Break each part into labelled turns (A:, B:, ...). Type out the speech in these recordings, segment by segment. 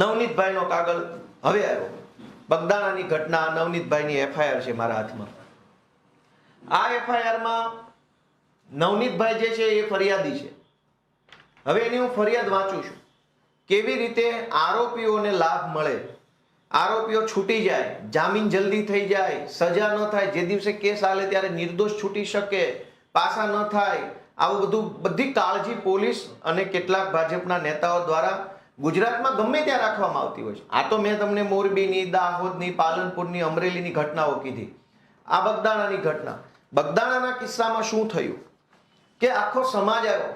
A: નવનીતભાઈનો કાગળ હવે આવ્યો. બગદાણાની ઘટના, નવનીતભાઈની એફઆઈઆર છે મારા હાથમાં. આ એફઆઈઆરમાં નવનીતભાઈ જે છે એ ફરિયાદી છે. હવે એની હું ફરિયાદ વાંચું છું. કેવી રીતે આરોપીઓને લાભ મળે, આરોપીઓ છૂટી જાય, જામીન જલ્દી થઈ જાય, સજા ન થાય, જે દિવસે કેસ આલે ત્યારે નિર્દોષ છૂટી શકે, પાસા ન થાય, આવું બધું બધી કાળજી પોલીસ અને કેટલાક ભાજપના નેતાઓ દ્વારા ગુજરાતમાં ગમે ત્યાં રાખવામાં આવતી હોય છે. આ તો મેં તમને મોરબીની, દાહોદની, પાલનપુરની, અમરેલીની ઘટનાઓ કીધી. આ બગદાણાની ઘટના. બગદાણાના કિસ્સામાં શું થયું કે આખો સમાજ આવ્યો,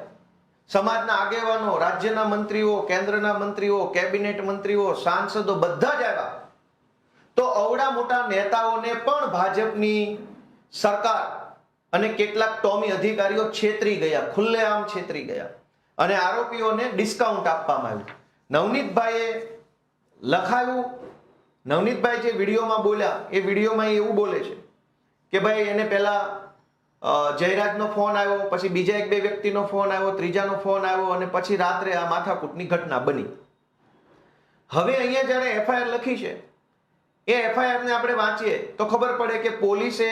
A: સમાજના આગેવાનો, રાજ્યના મંત્રીઓ, કેન્દ્રના મંત્રીઓ, કેબિનેટ મંત્રીઓ, સાંસદો બધા જ આવ્યા. તો અવડા મોટા નેતાઓને પણ ભાજપની સરકાર અને કેટલાક ટોમી અધિકારીઓ છેતરી ગયા, ખુલ્લેઆમ છેતરી ગયા અને આરોપીઓને ડિસ્કાઉન્ટ આપવામાં આવ્યું. નવનીતભાઈએ લખાયું, નવનીતભાઈ જે વિડીયોમાં બોલ્યા એ વિડીયોમાં એવું બોલે છે કે ભાઈ એને પહેલા જયરાજનો ફોન આવ્યો, પછી બીજા એક બે વ્યક્તિનો ફોન આવ્યો, ત્રીજાનો ફોન આવ્યો અને પછી રાત્રે આ માથાકૂટની ઘટના બની. હવે અહીંયા જ્યારે એફઆઈઆર લખી છે એ એફઆઈઆર ને આપણે વાંચીએ તો ખબર પડે કે પોલીસે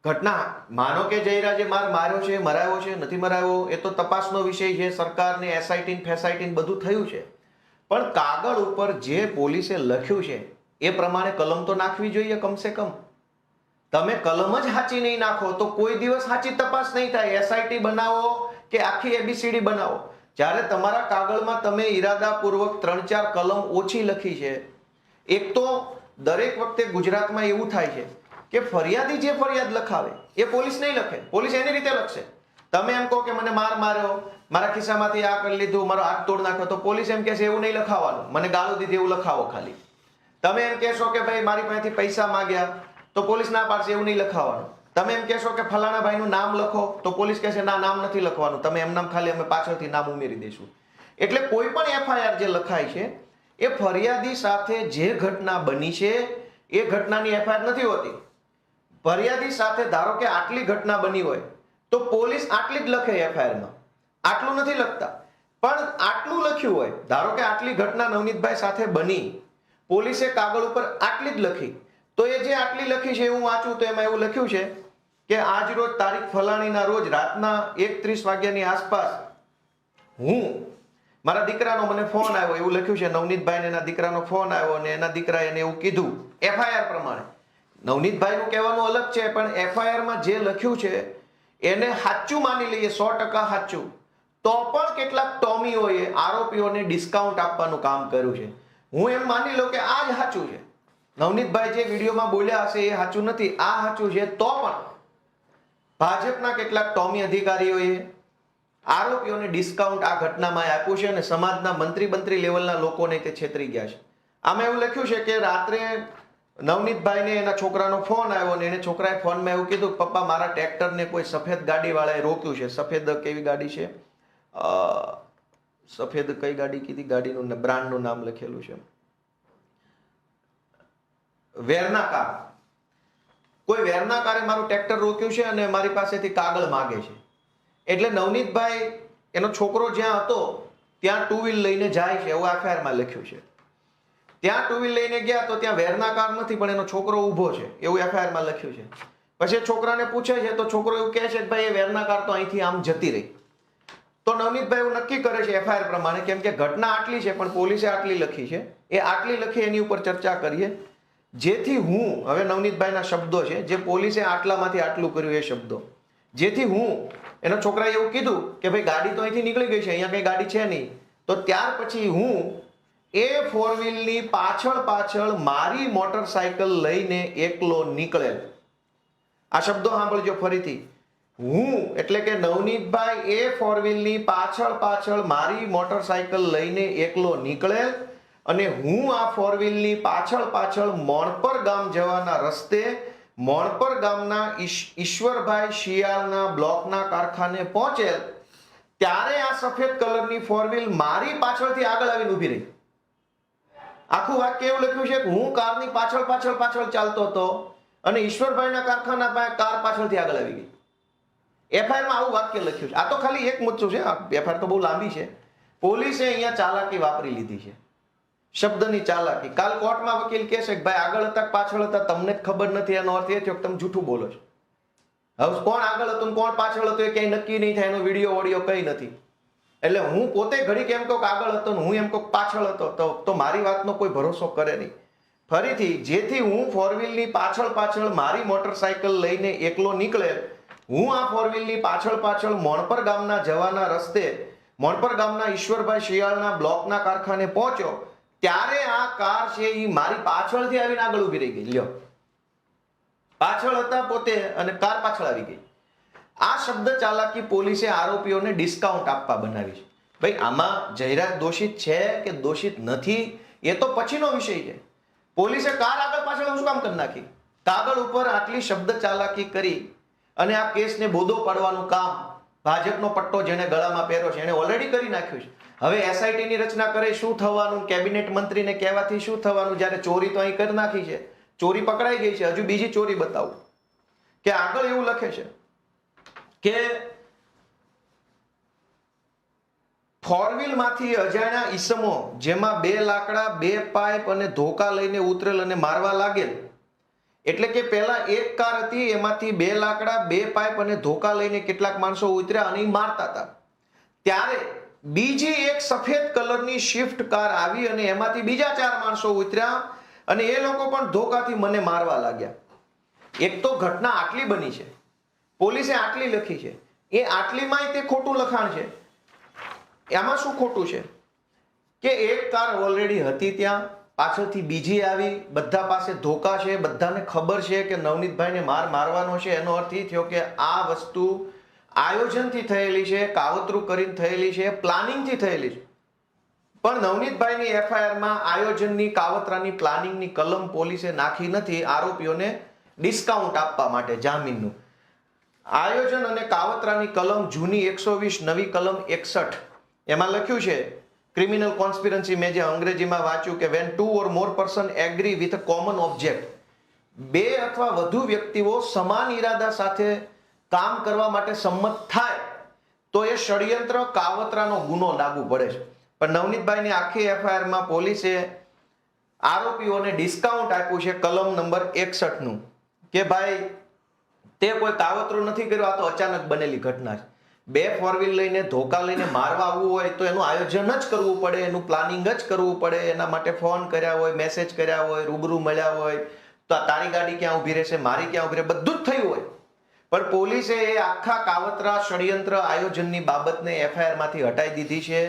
A: ઘટના, માનો કે જયરાજે માર્યો છે, મરાયો છે, નથી મરાયો, એ તો તપાસનો વિષય છે. સરકારને એસઆઈટી ફેસઆઈટી બધું થયું છે, પણ કાગળ ઉપર જે પોલીસે લખ્યું છે એ પ્રમાણે કલમ તો નાખવી જોઈએ કમસે કમ. તમે કલમ જ સાચી નહીં નાખો તો કોઈ દિવસ સાચી તપાસ નહીં થાય. એસઆઈટી બનાવો કે આખી એબીસીડી બનાવો, જ્યારે તમારા કાગળમાં તમે ઈરાદાપૂર્વક 3-4 કલમ ઓછી લખી છે. એક તો દરેક વખતે ગુજરાતમાં એવું થાય છે કે ફરિયાદી જે ફરિયાદ લખાવે એ પોલીસ નહીં લખે, પોલીસ એની રીતે લખશે. તમે એમ કહો કે મને માર્યો, મારા ખિસ્સામાંથી આ કરી લીધું, મારો હાથ તોડ નાખ્યો, તો પોલીસ એમ કહેશે એવું નહીં લખાવવાનું, મને ગાળો દીધી એવું લખાવો ખાલી. તમે એમ કહેશો કે ભાઈ મારી પાસેથી પૈસા માંગ્યા, તો પોલીસ ના પાડશે એવું નહીં લખાવવાનું. તમે એમ કહેશો કે ફલાણા ભાઈનું નામ લખો, તો પોલીસ કહેશે ના, નામ નથી લખવાનું, તમે એમ નામ ખાલી અમે પાછળથી નામ ઉમેરી દઈશું. એટલે કોઈ પણ એફઆઈઆર જે લખાય છે એ ફરિયાદી સાથે જે ઘટના બની છે એ ઘટનાની એફઆઈઆર નથી હોતી. ફરિયાદી સાથે ધારો કે આટલી ઘટના બની હોય તો પોલીસ આટલી જ લખે એફઆઈઆરમાં, આટલું નથી લખતા. પણ આટલું લખ્યું હોય, ધારો કે આટલી ઘટના નવનીતભાઈ સાથે બની, પોલીસે કાગળ ઉપર આટલી જ લખી, તો એ જે આટલી લખી છે હું વાંચું તો એમાં એવું લખ્યું છે કે આજ રોજ તારીખ ફલાણીના રોજ રાતના 1:30 વાગ્યાની આસપાસ હું, મારા દીકરાનો મને ફોન આવ્યો, એવું લખ્યું છે. નવનીતભાઈને એના દીકરાનો ફોન આવ્યો અને એના દીકરાએ એને એવું કીધું એફઆઈઆર પ્રમાણે. નવનીતભાઈનું કહેવાનું અલગ છે, પણ એફઆઈઆરમાં જે લખ્યું છે એને સાચું માની લઈએ, 100% સાચું, તો પણ કેટલાક ટોમીઓએ આરોપીઓને ડિસ્કાઉન્ટ આપવાનું કામ કર્યું છે. હું એમ માની લઉં કે આ જ સાચું છે. નવનીતભાઈ જે વિડીયોમાં બોલ્યા હશે એ સાચું નથી, આ સાચું છે, તો પણ ભાજપના કેટલાક ટોમી અધિકારીઓએ આરોપીઓને ડિસ્કાઉન્ટ આ ઘટનામાં આપ્યું છે અને સમાજના મંત્રી લેવલના લોકોને તે છેતરી ગયા છે. આમાં એવું લખ્યું છે કે રાત્રે નવનીતભાઈને એના છોકરાનો ફોન આવ્યો અને એને છોકરાએ ફોનમાં એવું કીધું કે પપ્પા મારા ટ્રેક્ટરને કોઈ સફેદ ગાડીવાળાએ રોક્યું છે. સફેદ કેવી ગાડી છે, સફેદ કઈ ગાડી કીધી, ગાડીનું બ્રાન્ડનું નામ લખેલું છે, વેરના કાર. કોઈ વેરના કારે મારું ટ્રેક્ટર રોક્યું છે અને મારી પાસેથી કાગળ માગે છે. એટલે નવનીતભાઈ, એનો છોકરો જ્યાં હતો ત્યાં ટુ વ્હીલ લઈને જાય છે, એવું એફઆઈઆરમાં લખ્યું છે. ત્યાં ટુ વ્હીલ લઈને ગયા તો ત્યાં વેરના કાર નથી, પણ એનો છોકરો ઊભો છે, એવું એફઆઈઆરમાં લખ્યું છે. પછી છોકરાને પૂછે છે તો છોકરો એવું કહે છે કે ભાઈ એ વેરના કાર તો અહીંથી આમ જતી રહી. તો નવનીતભાઈ એવું નક્કી કરે છે એફઆઈઆર પ્રમાણે, કેમ કે ઘટના આટલી છે પણ પોલીસે આટલી લખી છે, એ આટલી લખી એની ઉપર ચર્ચા કરીએ. જેથી હું, હવે નવનીતભાઈના શબ્દો છે, જે પોલીસે આટલામાંથી આટલું કર્યું એ શબ્દો, જેથી હું, એનો છોકરાએ એવું કીધું કે ભાઈ ગાડી તો અહીંથી નીકળી ગઈ છે, અહીંયા કઈ ગાડી છે નહીં, તો ત્યાર પછી હું એ 4 વ્હીલની પાછળ મારી મોટરસાયકલ લઈને એકલો નીકળેલ. આ શબ્દો સાંભળજો ફરીથી. હું એટલે કે નવનીતભાઈ એ 4 વ્હીલની પાછળ મારી મોટરસાયકલ લઈને એકલો નીકળેલ અને હું આ 4 વ્હીલની પાછળ મોણપર ગામ જવાના રસ્તે મોણપર ગામના ઈશ્વરભાઈ શિયાળના બ્લોકના કારખાને પહોંચેલ ત્યારે આ સફેદ કલરની 4 વ્હીલ મારી પાછળથી આગળ આવીને ઊભી રહી. આખું વાક્ય એવું લખ્યું છે કે હું કારની પાછળ ચાલતો હતો અને ઈશ્વરભાઈના કારખાના પાસે કાર પાછળથી આગળ આવી ગઈ. એફઆઈઆરમાં આવું વાક્ય લખ્યું છે. આ તો ખાલી એક મુદ્દો છે, એફઆઈઆર તો બહુ લાંબી છે. પોલીસે અહીંયા ચાલાકી વાપરી લીધી છે. શબ્દની ચાલાકી. કાલ કોર્ટમાં વકીલ કહેશે કે ભાઈ આગળ હતા પાછળ હતા તમને જ ખબર નથી, એનો અર્થ એ થયો કે તમે જૂઠું બોલો છો. હવે કોણ આગળ હતું કોણ પાછળ હતું એ કઈ નક્કી નહીં થાય, એનો વિડીયો ઓડિયો કઈ નથી. એટલે હું પોતે ઘડીક એમ કહું કે આગળ હતો ને હું એમ કહું પાછળ હતો તો મારી વાતનો કોઈ ભરોસો કરે નહીં. ફરીથી જેથી હું ફોર વ્હીલની પાછળ મારી મોટરસાયકલ લઈને એકલો નીકળે, હું આ ફોર વ્હીલની પાછળ મોણપર ગામના જવાના રસ્તે મોણપર ગામના ઈશ્વરભાઈ શિયાળના બ્લોકના કારખાને પહોંચ્યો ત્યારે આ કાર છે એ મારી પાછળથી આવીને આગળ ઉભી રહી ગઈ. લ્યો, પાછળ હતા પોતે અને કાર પાછળ આવી ગઈ. આ શબ્દ ચાલાકી પોલીસે આરોપીઓને ડિસ્કાઉન્ટ આપવા બનાવી છે. ભાઈ આમાં જયરાજ દોષિત છે કે દોષિત નથી એ તો પછીનો વિષય છે. પોલીસે કાર આગળ પાછળ શું કામ કરી નાખી? કાગળ ઉપર આટલી શબ્દ ચાલાકી કરી અને આ કેસને બોધો પાડવાનું કામ ભાજપનો પટ્ટો જેને ગળામાં પહેર્યો છે એને ઓલરેડી કરી નાખ્યું છે. હવે એસઆઈટી ની રચના કરે શું થવાનું, કેબિનેટ મંત્રીને કહેવાથી શું થવાનું, જ્યારે ચોરી તો અહીં કરી નાખી છે, ચોરી પકડાઈ ગઈ છે, હજુ બીજી ચોરી બતાવું કે આગળ એવું લખે છે કે ફોર વ્હીલ માંથી અજાણ્યા ઈસમો જેમાં 2 લાકડા 2 પાઇપ અને ધોકા લઈને ઉતરેલ અને મારવા લાગેલ. એટલે કે પહેલા એક કાર હતી એમાંથી 2 લાકડા 2 પાઇપ અને ધોકા લઈને કેટલાક માણસો ઉતર્યા અને મારતા હતા. ત્યારે બીજી એક સફેદ કલરની સ્વિફ્ટ કાર આવી અને એમાંથી બીજા 4 માણસો ઉતર્યા અને એ લોકો પણ ધોકાથી મને મારવા લાગ્યા. એક તો ઘટના આટલી બની છે, પોલીસે આટલી લખી છે, એ આટલીમાં તે ખોટું લખાણ છે. એમાં શું ખોટું છે કે એક કાર ઓલરેડી હતી ત્યાં, પાછળથી બીજી આવી, બધા પાસે ધોકા છે, બધાને ખબર છે કે નવનીતભાઈને મારવાનો છે. એનો અર્થ એ થયો કે આ વસ્તુ આયોજનથી થયેલી છે, કાવતરું કરીને થયેલી છે, પ્લાનિંગથી થયેલી છે. પણ નવનીતભાઈની એફઆઈઆરમાં આયોજનની, કાવતરાની, પ્લાનિંગની કલમ પોલીસે નાખી નથી આરોપીઓને ડિસ્કાઉન્ટ આપવા માટે જામીનનું. આયોજન અને કાવતરાની કલમ જૂની 120, નવી કલમ 61 એમાં લખ્યું છે ક્રિમિનલ કોન્સ્પિરન્સી. મેં જે અંગ્રેજીમાં વાંચ્યું કે van 2 or more person agree with a common object, 2 અથવા વધુ વ્યક્તિઓ સમાન ઈરાદા સાથે કામ કરવા માટે સંમત થાય તો એ ષડયંત્ર કાવતરાનો ગુનો લાગુ પડે છે. પણ નવનીતભાઈની આખી એફઆઈઆરમાં પોલીસે આરોપીઓને ડિસ્કાઉન્ટ આપ્યું છે કલમ નંબર 61 નું કે ભાઈ તે કોઈ કાવતરું નથી કર્યું, આ તો અચાનક બનેલી ઘટના છે. 2 ફોર વ્હીલ લઈને ધોકા લઈને મારવા આવવું હોય તો એનું આયોજન જ કરવું પડે, એનું પ્લાનિંગ જ કરવું પડે, એના માટે ફોન કર્યા હોય, મેસેજ કર્યા હોય, રૂબરૂ મળ્યા હોય, તો તારી ગાડી ક્યાં ઉભી રહેશે, મારી ક્યાં ઉભી રહે, બધું જ થયું હોય. પણ પોલીસે એ આખા કાવતરા, ષડયંત્ર, આયોજનની બાબતને એફઆઈઆર માંથી હટાવી દીધી છે.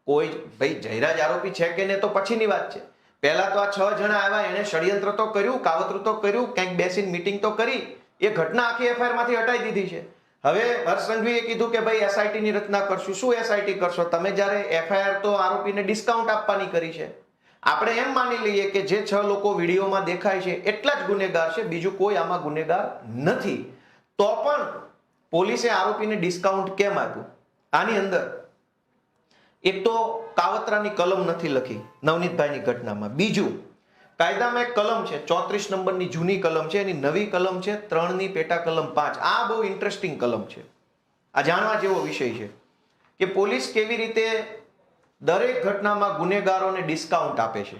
A: કોઈ ભાઈ જયરાજ આરોપી છે કે નહીં તો પછીની વાત છે. પહેલા તો આ 6 જણા આવ્યા, એને ષડયંત્ર તો કર્યું, કાવતરું તો કર્યું, ક્યાંક બેસીને મીટિંગ તો કરી, એ ઘટના આખી એફઆઈઆર માંથી હટાવી દીધી છે. હવે હર્ષ સંઘવીએ કીધું કે ભાઈ એસઆઈટી ની રચના કરશું. શું એસઆઈટી કરશો તમે? જ્યારે એફઆઈઆર તો આરોપીને ડિસ્કાઉન્ટ આપવાની કરી છે. આપણે એમ માની લઈએ કે જે 6 લોકો વિડીયોમાં દેખાય છે એટલા જ ગુનેગાર છે, બીજું કોઈ આમાં ગુનેગાર નથી. તો પણ પોલીસે આરોપીને ડિસ્કાઉન્ટ કેમ આપ્યું? આની અંદર એક તો કાવતરાની કલમ નથી લખી નવનીતભાઈની ઘટનામાં. બીજું, કાયદામાં એક કલમ છે 34 નંબરની જૂની કલમ છે, એની નવી કલમ છે 3 ની પેટા કલમ 5. આ બહુ ઇન્ટરેસ્ટિંગ કલમ છે, આ જાણવા જેવો વિષય છે કે પોલીસ કેવી રીતે દરેક ઘટનામાં ગુનેગારોને ડિસ્કાઉન્ટ આપે છે.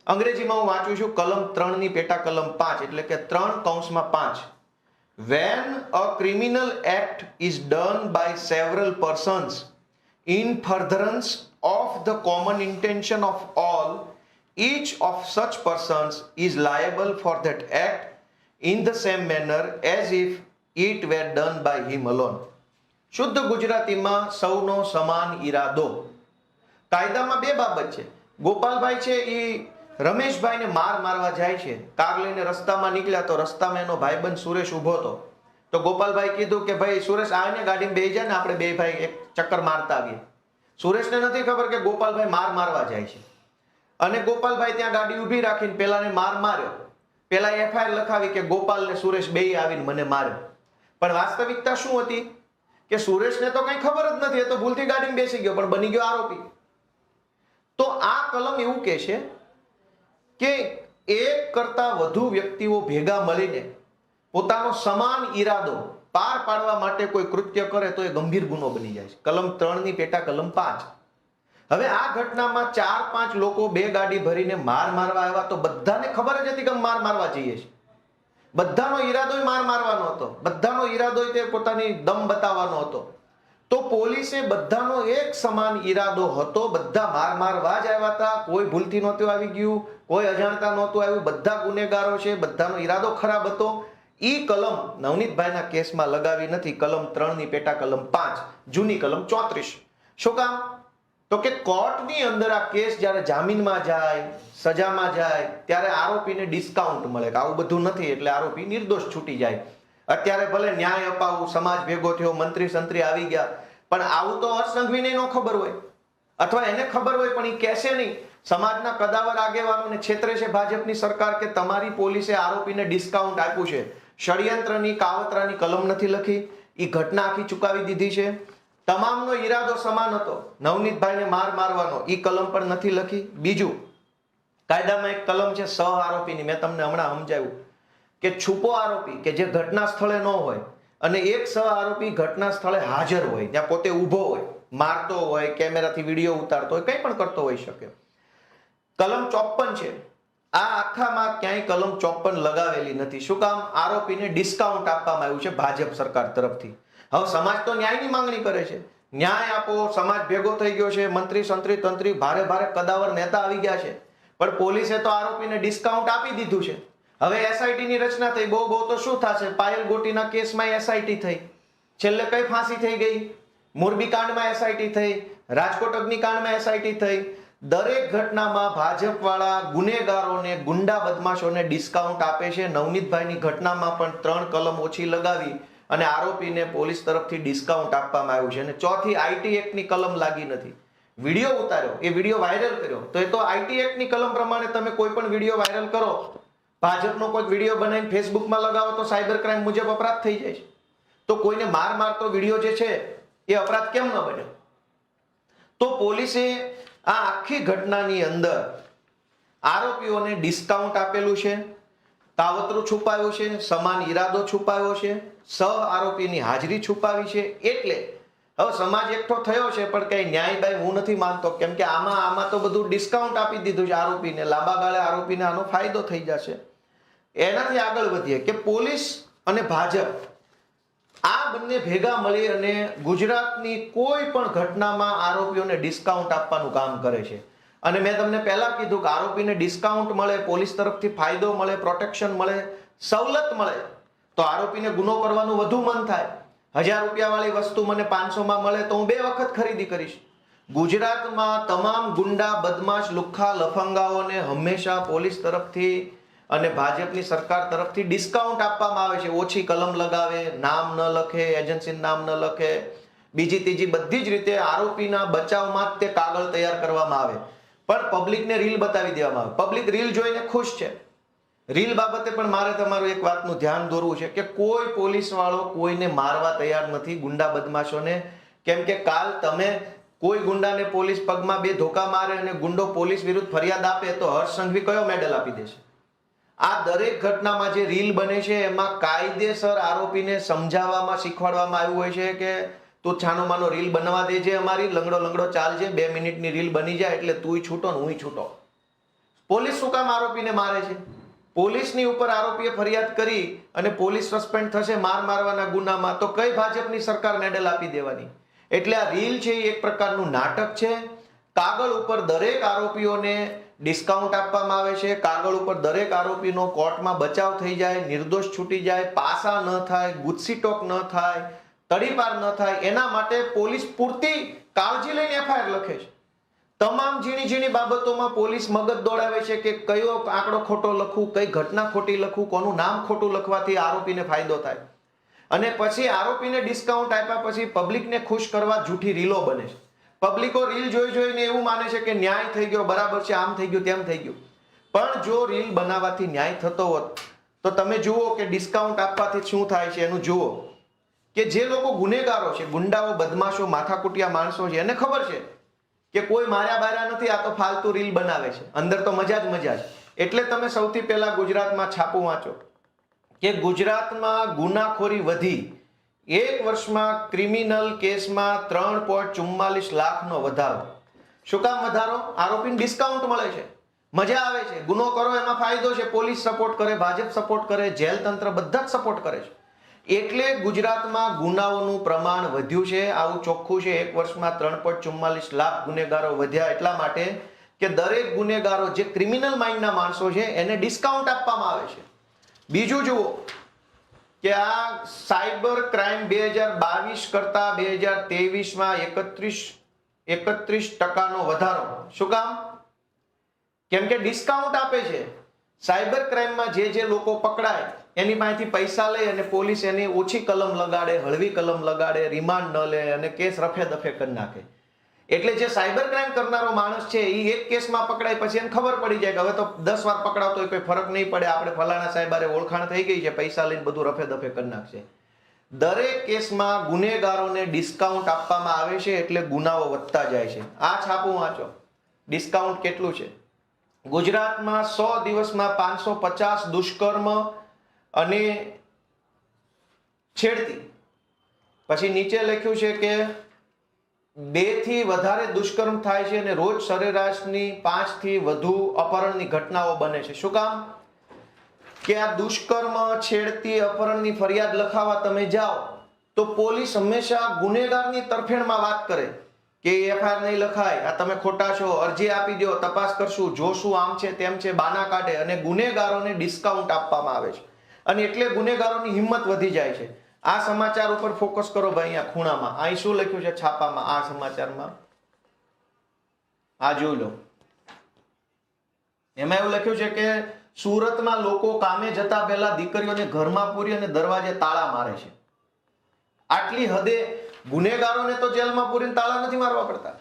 A: અંગ્રેજીમાં હું વાંચું છું કલમ 3 ની પેટા કલમ 5 એટલે કે 3(5). When a criminal act is done by several persons in furtherance of the common intention of all, each of such persons is liable for that act in the same manner as if it were done by him alone. શુદ્ધ ગુજરાતીમાં સૌનો સમાન ઈરાદો. કાયદામાં 2 બાબત છે. ગોપાલભાઈ છે એ રમેશભાઈને મારવા જાય છે, કાર લઈને રસ્તામાં નીકળ્યા તો રસ્તામાં એનો ભાઈબંધ સુરેશ ઊભો હતો. તો ગોપાલભાઈ કીધું કે ભાઈ સુરેશ આવીને ગાડીમાં બેસી જાય ને આપણે 2 ભાઈ એક ચક્કર મારતા આવીએ. સુરેશને નથી ખબર કે ગોપાલભાઈ મારવા જાય છે અને ગોપાલભાઈ ત્યાં ગાડી ઊભી રાખીને પેલાને માર્યો. પેલા એફઆઈઆર લખાવી કે ગોપાલ ને સુરેશ બેય આવીને મને માર્યો. પણ વાસ્તવિકતા શું હતી કે સુરેશને તો કઈ ખબર જ નથી, એ તો ભૂલથી ગાડીમાં બેસી ગયો પણ બની ગયો આરોપી. તો આ કલમ એવું કહે છે કે એક કરતા વધુ વ્યક્તિઓ ભેગા મળીને પોતાનો સમાન ઈરાદો પાર પાડવા માટે કોઈ કૃત્ય કરે તો એ ગંભીર ગુનો બની જાય છે. કલમ 3 ની પેટા કલમ 5. હવે આ ઘટનામાં 4-5 લોકો 2 ગાડી ભરીને મારવા આવ્યા તો બધાને ખબર જ હતી કે મારવા જઈએ છે. બધાનો ઈરાદો મારવાનો હતો, બધાનો ઈરાદો તે પોતાની દમ બતાવવાનો હતો. તો પોલીસે બધાનો એક સમાન ઈરાદો હતો, બધા મારવા જ આવ્યા હતા. કોઈ ભૂલથી નહોતું આવી ગયું, કોઈ અજાણતા નહોતું આવ્યું, બધા ગુનેગારો છે, બધાનો ઈરાદો ખરાબ હતો. ઈ કલમ નવનીતભાઈના કેસમાં લગાવી નથી, કલમ 3 ની પેટા કલમ 5, જૂની કલમ 34. શું કામ? તો કે કોર્ટની અંદર આ કેસ જ્યારે જામીનમાં જાય, સજામાં જાય, ત્યારે આરોપીને ડિસ્કાઉન્ટ મળે કે આવું બધું નથી, એટલે આરોપી નિર્દોષ છૂટી જાય. અત્યારે ભલે ન્યાય અપાવું, સમાજ ભેગો થયો, મંત્રી સંત્રી આવી ગયા, પણ આવું તો હર્ષ સંઘવીને ન ખબર હોય, અથવા એને ખબર હોય પણ એ કહેશે નહીં. સમાજના કદાવર આગેવાનોને છેતરે છે ભાજપની સરકાર કે તમારી પોલીસે આરોપીને ડિસ્કાઉન્ટ આપ્યું છે. ષડયંત્રની કાવતરાની કલમ નથી લખી, એ ઘટના આખી ચુકાવી દીધી છે. તમામનો ઈરાદો સમાન હતો, નવનીતભાઈને મારવાનો, ઈ કલમ પણ નથી લખી. બીજું, કાયદામાં એક કલમ છે સહ આરોપીની, મેં તમને હમણાં સમજાવ્યું કે છુપો આરોપી કે જે ઘટના સ્થળે ન હોય અને એક સહ આરોપી ઘટના સ્થળે હાજર હોય, ત્યાં પોતે ઊભો હોય, મારતો હોય, કેમેરાથી વિડીયો ઉતારતો હોય, કંઈ પણ કરતો હોઈ શકે. કલમ 54 છે. આ આખામાં ક્યાંય કલમ 54 લગાવેલી નથી. શું કામ? આરોપીને ડિસ્કાઉન્ટ આપવામાં આવ્યું છે ભાજપ સરકાર તરફથી. હવે સમાજ તો ન્યાયની માંગણી કરે છે, ન્યાય આપો, સમાજ ભેગો થઈ ગયો છે, મંત્રી સંત્રી તંત્રી ભારે કદાવર નેતા આવી ગયા છે, પણ પોલીસે તો આરોપીને ડિસ્કાઉન્ટ આપી દીધું છે. હવે એસઆઈટી ની રચના થઈ, બહુ તો શું થશે? પાયલ ગોટીના કેસમાં એસઆઈટી થઈ, છેલ્લે કઈ ફાંસી થઈ ગઈ, મોરબી કાંડમાં એસઆઈટી થઈ, રાજકોટ અગ્નિકાંડમાં એસઆઈટી થઈ. દરેક ઘટનામાં ભાજપ વાળા ગુનેગારોને, ગુંડા બદમાશોને ડિસ્કાઉન્ટ આપે છે. નવનીતભાઈની ઘટનામાં પણ 3 કલમ ઓછી લગાવી અને આરોપીને પોલીસ તરફથી ડિસ્કાઉન્ટ આપવામાં આવ્યું છે. અને ચોથી આઈટી એક્ટની કલમ લાગી નથી. વિડીયો ઉતાર્યો, એ વિડીયો વાયરલ કર્યો, તો એ તો આઈટી એક્ટની કલમ પ્રમાણે તમે કોઈ પણ વિડીયો વાયરલ કરો, ભાજપનો કોઈ વિડીયો બનાવીને ફેસબુકમાં લગાવો તો સાયબર ક્રાઇમ મુજબ અપરાધ થઈ જાય છે. તો કોઈને મારતો વિડીયો જે છે એ અપરાધ કેમ ન બને? તો પોલીસે આ આખી ઘટનાની અંદર આરોપીઓને ડિસ્કાઉન્ટ આપેલું છે, કાવતરું છુપાવ્યું છે, સમાન ઈરાદો છુપાવ્યો છે, સહ આરોપીની હાજરી છુપાવી છે. એટલે હવે સમાજ એકઠો થયો છે, પણ કઈ ન્યાય બાય હું નથી માનતો, કેમ કે આમાં તો બધું ડિસ્કાઉન્ટ આપી દીધું છે આરોપીને. લાંબા ગાળે આરોપીને આનો ફાયદો થઈ જશે. એનાથી આગળ વધીએ કે પોલીસ અને ભાજપ આ બંને ભેગા મળી અને ગુજરાતની કોઈ પણ ઘટનામાં આરોપીઓને ડિસ્કાઉન્ટ આપવાનું કામ કરે છે. અને મેં તમને પહેલા કીધું કે આરોપીને ડિસ્કાઉન્ટ મળે, પોલીસ તરફથી ફાયદો મળે, પ્રોટેક્શન મળે, સવલત મળે, તો આરોપીને ગુનો કરવાનું વધુ મન થાય. 1000 રૂપિયા વાળી વસ્તુ મને 500 માં મળે તો હું 2 વખત ખરીદી કરીશ. ગુજરાતમાં તમામ ગુંડા, બદમાશ, લુખ્ખા, લફંગાઓને હંમેશા પોલીસ તરફથી અને ભાજપની સરકાર તરફથી ડિસ્કાઉન્ટ આપવામાં આવે છે. ઓછી કલમ લગાવે, નામ ન લખે, એજન્સીનું નામ ન લખે, બીજી ત્રીજી બધી જ રીતે આરોપીના બચાવમાં જ તે કાગળ તૈયાર કરવામાં આવે. પણ પબ્લિકને રીલ બતાવી દેવામાં આવે. પબ્લિક રીલ જોઈને ખુશ છે. રીલ બાબતે પણ મારે તમારું એક વાતનું ધ્યાન દોરવું છે કે કોઈ પોલીસ વાળો કોઈને મારવા તૈયાર નથી, ગુંડા બદમાશોને. કેમ કે કાલ તમે કોઈ ગુંડાને પોલીસ પગમાં 2 ધોકા મારે અને ગુંડો પોલીસ વિરુદ્ધ ફરિયાદ આપે તો હર્ષ સંઘવી કયો મેડલ આપી દેશે? આ દરેક ઘટનામાં જે રીલ બને છે એમાં કાયદેસર આરોપીને સમજાવવામાં, શીખવાડવામાં આવ્યું હોય છે કે તું છાનો માનો રીલ બનવા દેજે, અમારી લંગડો ચાલજે, 2 મિનિટની રીલ બની જાય એટલે તુંય છૂટો ને હુંય છૂટો. પોલીસ શું કામ આરોપીને મારે છે? પોલીસની ઉપર આરોપીએ ફરિયાદ કરી અને પોલીસ સસ્પેન્ડ થશે મારવાના ગુનામાં, તો કઈ ભાજપની સરકાર મેડલ આપી દેવાની? એટલે આ રીલ છે એ એક પ્રકારનું નાટક છે. કાગળ ઉપર દરેક આરોપીઓને ડિસ્કાઉન્ટ આપવામાં આવે છે, કાગળ ઉપર દરેક આરોપીનો કોર્ટમાં બચાવ થઈ જાય, નિર્દોષ છૂટી જાય, પાસા ન થાય, ગુસ્સીટોક ન થાય, તડીપાર ન થાય, એના માટે પોલીસ પૂરતી કાળજી લઈને એફઆઈઆર લખે છે. તમામ ઝીણી બાબતોમાં પોલીસ મગજ દોડાવે છે કે કયો આંકડો ખોટો લખવું, કઈ ઘટના ખોટી લખવું, કોનું નામ ખોટું લખવાથી આરોપીને ફાયદો થાય. અને પછી આરોપીને ડિસ્કાઉન્ટ આપ્યા પછી પબ્લિકને ખુશ કરવા જૂઠી રીલો બને છે. પબ્લિકો રીલ જોઈને એવું માને છે કે ન્યાય થઈ ગયો, બરાબર છે, આમ થઈ ગયું, તેમ થઈ ગયું. પણ જો રીલ બનાવવાથી ન્યાય થતો હોત તો તમે જુઓ કે ડિસ્કાઉન્ટ આપવાથી શું થાય છે એનું જુઓ. કે જે લોકો ગુનેગારો છે, ગુંડાઓ, બદમાશો, માથાકૂટિયા માણસો છે, એને ખબર છે કે કોઈ માર્યા બાર્યા નથી, આ તો ફાલતુ રીલ બનાવે છે, અંદર તો મજા જ. એટલે તમે સૌથી પહેલા ગુજરાતમાં છાપું વાંચો કે ગુજરાતમાં ગુનાખોરી વધી, 1 વર્ષમાં ક્રિમિનલ કેસમાં 3.44 લાખનો વધારો. શું કામ વધારો? આરોપીને ડિસ્કાઉન્ટ મળે છે, મજા આવે છે, ગુનો કરો એમાં ફાયદો છે, પોલીસ સપોર્ટ કરે, ભાજપ સપોર્ટ કરે, જેલ તંત્ર બધા જ સપોર્ટ કરે છે. એટલે ગુજરાતમાં ગુનાઓનું પ્રમાણ વધ્યું છે. આવું ચોખ્ખું છે. 1 વર્ષમાં 3.44 લાખ ગુનેગારો વધ્યા એટલા માટે કે દરેક ગુનેગારો જે ક્રિમિનલ માઇન્ડના માણસો છે એને ડિસ્કાઉન્ટ આપવામાં આવે છે. બીજું જુઓ કે આ સાયબર ક્રાઇમ 2022 કરતા 2023માં 31% વધારો. શું કામ? કેમ કે ડિસ્કાઉન્ટ આપે છે. સાયબર ક્રાઇમમાં જે લોકો પકડાય એની પાસેથી પૈસા લઈ અને પોલીસ એની ઓછી કલમ લગાડે, હળવી કલમ લગાડે, રિમાન્ડ ન લે અને કેસ રફે દફે કરી નાખે. એટલે જે સાયબર ક્રાઇમ કરનારો માણસ છે એ એક કેસમાં પકડાય પછી એને ખબર પડી જાય કે હવે તો 10 વાર પકડાવતો હોય કોઈ ફરક નહીં પડે, આપણે ફલાણા સાહેબારે ઓળખાણ થઈ ગઈ છે, પૈસા લઈને બધું રફે દફે કરી નાખશે. દરેક કેસમાં ગુનેગારોને ડિસ્કાઉન્ટ આપવામાં આવે છે એટલે ગુનાઓ વધતા જાય છે. આ છાપું વાંચો, ડિસ્કાઉન્ટ કેટલું છે. ગુજરાતમાં 100 દિવસમાં 550 દુષ્કર્મ અને છેડતી. પછી નીચે લખ્યું છે કે 2 થી વધારે દુષ્કર્મ થાય છે અને રોજ સરેરાશની 5 થી વધુ અપહરણની ઘટનાઓ બને છે. શું કામ? કે આ દુષ્કર્મ, છેડતી, અપહરણની ફરિયાદ લખાવા તમે જાઓ તો પોલીસ હંમેશા ગુનેગારની તરફેણમાં વાત કરે કે એફઆઈઆર નહીં લખાય, આ તમે ખોટા છો, અરજી આપી દો, તપાસ કરશું, જોશું, આમ છે તેમ છે, બાના કાઢે અને ગુનેગારોને ડિસ્કાઉન્ટ આપવામાં આવે છે. અને એટલે ગુનેગારોની હિંમત વધી જાય છે. આ સમાચાર ઉપર ફોકસ કરો ભાઈ. અહીંયા ખૂણામાં અહીં શું લખ્યું છે છાપામાં? આ સમાચારમાં આ જોઈ લો. એમાં એવું લખ્યું છે કે સુરતમાં લોકો કામે જતા પહેલા દીકરીઓને ઘરમાં પૂરી અને દરવાજે તાળા મારે છે. આટલી હદે ગુનેગારોને તો જેલમાં પૂરીને તાળા નથી મારવા પડતા.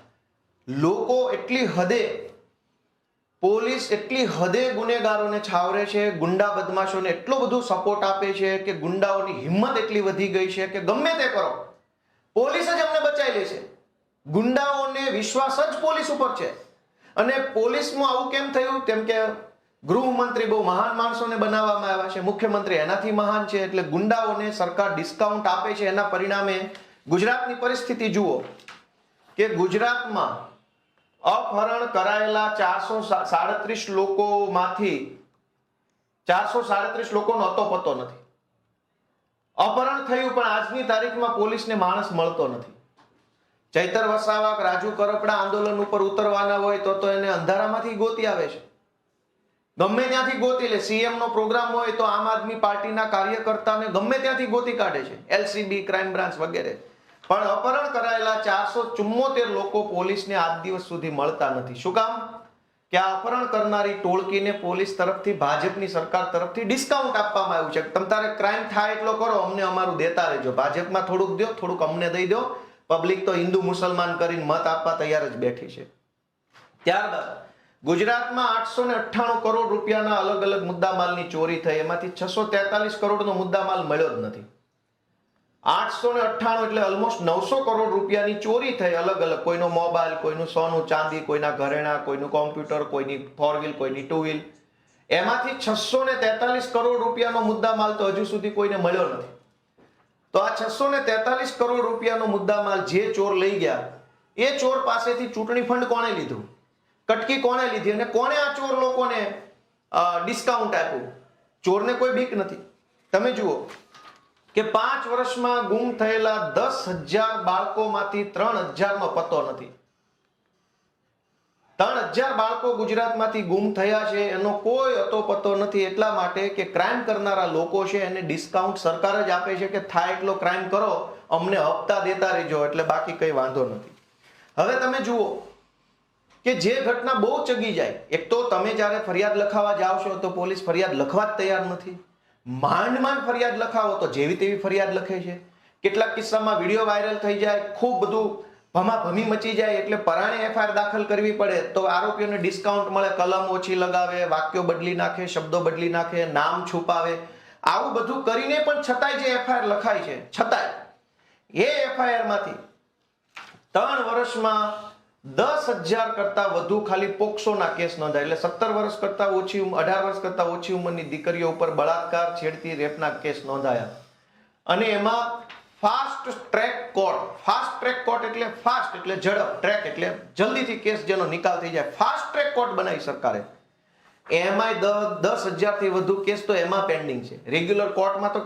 A: લોકો એટલી હદે, પોલીસ એટલી હદે ગુનેગારોને છાવરે છે, ગુંડા બદમાશોને એટલો બધો સપોર્ટ આપે છે કે ગુંડાઓની હિંમત એટલી વધી ગઈ છે કે ગમે તે કરો પોલીસ જ અમને બચાવી લે છે. ગુંડાઓને વિશ્વાસ જ પોલીસ ઉપર છે. અને પોલીસમાં આવું કેમ થયું? કેમ કે ગૃહમંત્રી બહુ મહાન માણસોને બનાવવામાં આવ્યા છે, મુખ્યમંત્રી એનાથી મહાન છે, એટલે ગુંડાઓને સરકાર ડિસ્કાઉન્ટ આપે છે. એના પરિણામે ગુજરાતની પરિસ્થિતિ જુઓ કે ગુજરાતમાં અપહરણ કરાયેલા 437 લોકોમાંથી 437 લોકોનો અતોપતો નથી. અપહરણ થયું પણ આજની તારીખમાં પોલીસને માણસ મળતો નથી. ચૈતર વસાવા, રાજુ કરપડા આંદોલન ઉપર ઉતરવાના હોય તો એને અંધારામાંથી ગોતી આવે છે, ગમે ત્યાંથી ગોતી લે. સીએમ નો પ્રોગ્રામ હોય તો આમ આદમી પાર્ટીના કાર્યકર્તાને ગમે ત્યાંથી ગોતી કાઢે છે, એલસીબી, ક્રાઇમ બ્રાન્ચ વગેરે. પણ અપહરણ કરાયેલા 474 લોકો પોલીસને આજ દિવસ સુધી મળતા નથી. શું કામ? કે આ અપહરણ કરનારી ટોળકીને પોલીસ તરફથી, ભાજપની સરકાર તરફથી ડિસ્કાઉન્ટ આપવામાં આવ્યું છે. તમે તારે ક્રાઇમ થાય એટલો કરો, અમને અમારું દેતા રહેજો. ભાજપમાં થોડુંક દો, થોડુંક અમને દઈ દો. પબ્લિક તો હિન્દુ મુસલમાન કરીને મત આપવા તૈયાર જ બેઠી છે. ત્યારબાદ ગુજરાતમાં 898 કરોડ રૂપિયાના અલગ અલગ મુદ્દામાલની ચોરી થઈ. એમાંથી 643 કરોડનો મુદ્દામાલ મળ્યો જ નથી. 898 એટલે ઓલમોસ્ટ 900 કરોડ રૂપિયાની ચોરી થઈ. અલગ અલગ, કોઈનો મોબાઈલ, કોઈનું સોનું ચાંદી, કોઈના ઘરેણા, કોઈનું કોમ્પ્યુટર, કોઈની 4 વ્હીલ, કોઈની 2 વ્હીલ. એમાંથી 643 કરોડ રૂપિયાનો મુદ્દામાલ તો હજુ સુધી કોઈને મળ્યો નથી. તો આ 643 કરોડ રૂપિયાનો મુદ્દામાલ જે ચોર લઈ ગયા, એ ચોર પાસેથી ચૂંટણી ફંડ કોણે લીધું, કટકી કોણે લીધી અને કોણે આ ચોર લોકોને ડિસ્કાઉન્ટ આપ્યું? ચોરને કોઈ બીક નથી. તમે જુઓ કે 5 વર્ષમાં ગુમ થયેલા 10,000 બાળકોમાંથી 3,000નો પતો નથી. 3,000 બાળકો ગુજરાતમાંથી ગુમ થયા છે, એનો કોઈ અતોપતો નથી. એટલા માટે કે ક્રાઇમ કરનારા લોકો છે એને ડિસ્કાઉન્ટ સરકાર જ આપે છે કે થાય એટલો ક્રાઇમ કરો, અમને હપ્તા દેતા રહેજો, એટલે બાકી કઈ વાંધો નથી. હવે તમે જુઓ કે જે ઘટના બહુ ચગી જાય. એક તો તમે જ્યારે ફરિયાદ લખાવા જાઓ છો તો પોલીસ ફરિયાદ લખવા જ તૈયાર નથી. માંડ ફરિયાદ લખાવો તો જેવી તેવી ફરિયાદ લખે છે. કેટલાક કિસ્સામાં વિડીયો વાયરલ થઈ જાય, ખૂબ બધું ભમાભમી મચી જાય, એટલે પરાણે એફઆઈઆર દાખલ કરવી પડે તો આરોપીઓને ડિસ્કાઉન્ટ મળે, કલમ ઓછી લગાવે, વાક્યો બદલી નાખે, શબ્દો બદલી નાખે, નામ છુપાવે. આવું બધું કરીને પણ છતાંય જે એફઆઈઆર લખાય છે, છતાંય એ એફઆઈઆર માંથી 3 વર્ષમાં 10,000 કરતા વધુ ખાલી પોક્સોના કેસ નોંધાય. એટલે 17 વર્ષ કરતા ઓછી, 18 વર્ષ કરતા ઓછી ઉંમરની દીકરીઓ ઉપર બળાત્કાર, છેડતી, રેપના કેસ નોંધાયા. અને એમાં fast track court. Fast track court એટલે ફાસ્ટ એટલે ઝડપ, ટ્રેક એટલે જલ્દીથી કેસ જેનો નિકાલ થઈ જાય. ફાસ્ટ ટ્રેક કોર્ટ બનાવી સરકારે. એમાંય 10,000 થી વધુ કેસ તો એમાં પેન્ડિંગ છે. રેગ્યુલર કોર્ટમાં તો